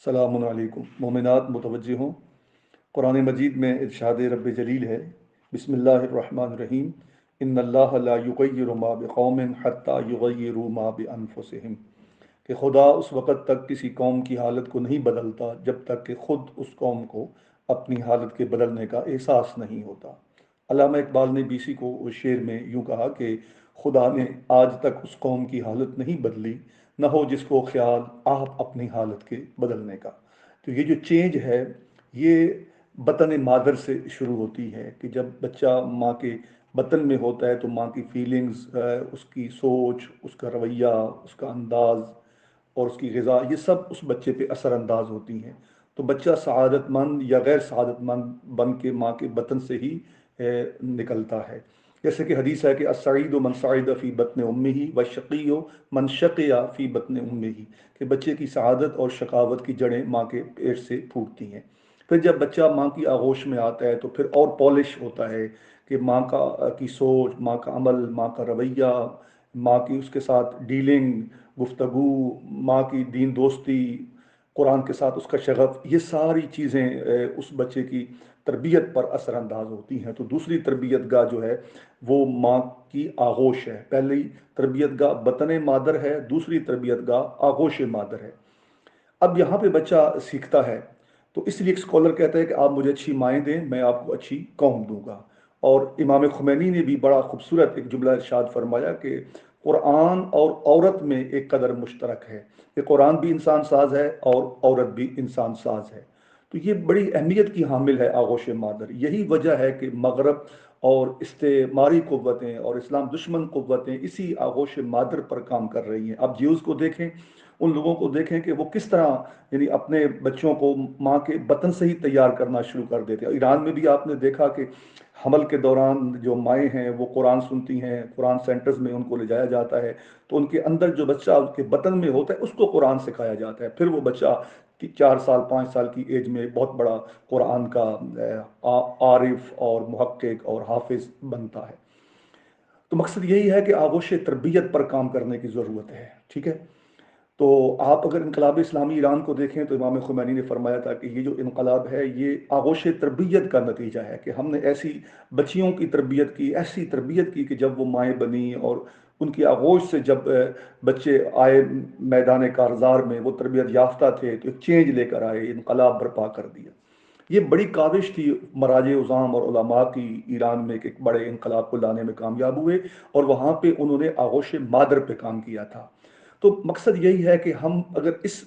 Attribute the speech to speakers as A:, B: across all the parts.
A: السلام علیکم مومنات متوجہ ہوں۔ قرآن مجید میں ارشاد رب جلیل ہے، بسم اللہ الرحمن الرحیم، ان اللہ لا یغیر ما بقوم حتی یغیروا ما بانفسہم، کہ خدا اس وقت تک کسی قوم کی حالت کو نہیں بدلتا جب تک کہ خود اس قوم کو اپنی حالت کے بدلنے کا احساس نہیں ہوتا۔ علامہ اقبال نے بیسی کو اس شعر میں یوں کہا کہ خدا نے آج تک اس قوم کی حالت نہیں بدلی، نہ ہو جس کو خیال آپ اپنی حالت کے بدلنے کا۔ تو یہ جو چینج ہے یہ بطن مادر سے شروع ہوتی ہے، کہ جب بچہ ماں کے بطن میں ہوتا ہے تو ماں کی فیلنگز، اس کی سوچ، اس کا رویہ، اس کا انداز اور اس کی غذا، یہ سب اس بچے پہ اثر انداز ہوتی ہیں۔ تو بچہ سعادت مند یا غیر سعادت مند بن کے ماں کے بطن سے ہی نکلتا ہے۔ جیسے کہ حدیث ہے کہ السعید من سعد فی بطن امہ والشقی من شقی فی بطن امہ، کہ بچے کی سعادت اور شقاوت کی جڑیں ماں کے پیٹ سے پھوٹتی ہیں۔ پھر جب بچہ ماں کی آغوش میں آتا ہے تو پھر اور پالش ہوتا ہے کہ ماں کی سوچ، ماں کا عمل، ماں کا رویہ، ماں کی اس کے ساتھ ڈیلنگ، گفتگو، ماں کی دین دوستی، قرآن کے ساتھ اس کا شغف، یہ ساری چیزیں اس بچے کی تربیت پر اثر انداز ہوتی ہیں۔ تو دوسری تربیت گاہ جو ہے وہ ماں کی آغوش ہے۔ پہلی تربیت گاہ بطن مادر ہے، دوسری تربیت گاہ آغوش مادر ہے۔ اب یہاں پہ بچہ سیکھتا ہے، تو اس لیے ایک اسکالر کہتا ہے کہ آپ مجھے اچھی مائیں دیں، میں آپ کو اچھی قوم دوں گا۔ اور امام خمینی نے بھی بڑا خوبصورت ایک جملہ ارشاد فرمایا کہ قرآن اور عورت میں ایک قدر مشترک ہے، کہ قرآن بھی انسان ساز ہے اور عورت بھی انسان ساز ہے۔ تو یہ بڑی اہمیت کی حامل ہے آغوش مادر۔ یہی وجہ ہے کہ مغرب اور استعماری قوتیں اور اسلام دشمن قوتیں اسی آغوش مادر پر کام کر رہی ہیں۔ اب جیوز کو دیکھیں، ان لوگوں کو دیکھیں کہ وہ کس طرح یعنی اپنے بچوں کو ماں کے بطن سے ہی تیار کرنا شروع کر دیتے ہیں۔ ایران میں بھی آپ نے دیکھا کہ حمل کے دوران جو مائیں ہیں وہ قرآن سنتی ہیں، قرآن سینٹرز میں ان کو لے جایا جاتا ہے، تو ان کے اندر جو بچہ اس کے بطن میں ہوتا ہے اس کو قرآن سکھایا جاتا ہے۔ پھر وہ بچہ 4 سال 5 سال کی ایج میں بہت بڑا قرآن کا عارف اور محقق اور حافظ بنتا ہے۔ تو مقصد یہی ہے کہ آغوش تربیت پر کام کرنے کی ضرورت ہے، ٹھیک ہے؟ تو آپ اگر انقلاب اسلامی ایران کو دیکھیں تو امام خمینی نے فرمایا تھا کہ یہ جو انقلاب ہے یہ آغوش تربیت کا نتیجہ ہے، کہ ہم نے ایسی بچیوں کی تربیت کی، ایسی تربیت کی کہ جب وہ مائیں بنی اور ان کی آغوش سے جب بچے آئے میدان کارزار میں، وہ تربیت یافتہ تھے تو ایک چینج لے کر آئے، انقلاب برپا کر دیا۔ یہ بڑی کاوش تھی مراجع عظام اور علماء کی ایران میں کہ ایک بڑے انقلاب کو لانے میں کامیاب ہوئے، اور وہاں پہ انہوں نے آغوش مادر پہ کام کیا تھا۔ تو مقصد یہی ہے کہ ہم اگر اس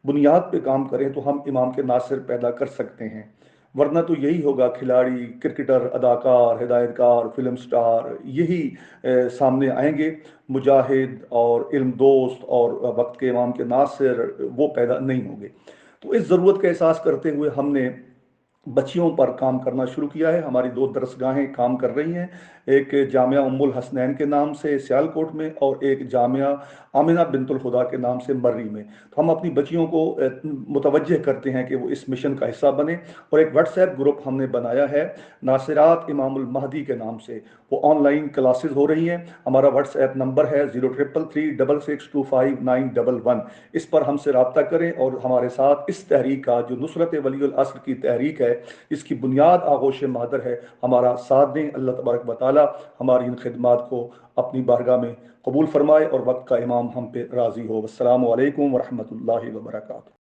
A: بنیاد پہ کام کریں تو ہم امام کے ناصر پیدا کر سکتے ہیں، ورنہ تو یہی ہوگا کھلاڑی، کرکٹر، اداکار، ہدایت کار، فلم سٹار، یہی سامنے آئیں گے، مجاہد اور علم دوست اور وقت کے امام کے ناصر وہ پیدا نہیں ہوں گے۔ تو اس ضرورت کا احساس کرتے ہوئے ہم نے بچیوں پر کام کرنا شروع کیا ہے۔ ہماری 2 درسگاہیں کام کر رہی ہیں، ایک جامعہ ام الحسنین کے نام سے سیالکوٹ میں اور ایک جامعہ آمنہ بنت الخدا کے نام سے مرری میں۔ تو ہم اپنی بچیوں کو متوجہ کرتے ہیں کہ وہ اس مشن کا حصہ بنیں، اور ایک واٹس ایپ گروپ ہم نے بنایا ہے ناصرات امام المہدی کے نام سے۔ وہ آن لائن کلاسز ہو رہی ہیں۔ ہمارا واٹس ایپ نمبر ہے 033366259111۔ اس پر ہم سے رابطہ کریں اور ہمارے ساتھ اس تحریک کا جو نصرت ولی العصر کی تحریک ہے، اس کی بنیاد آغوش مادر ہے، ہمارا ساتھ دیں۔ اللہ تبارک و تعالی ہماری ان خدمات کو اپنی بارگاہ میں قبول فرمائے اور وقت کا امام ہم پہ راضی ہو۔ السلام علیکم ورحمۃ اللہ وبرکاتہ۔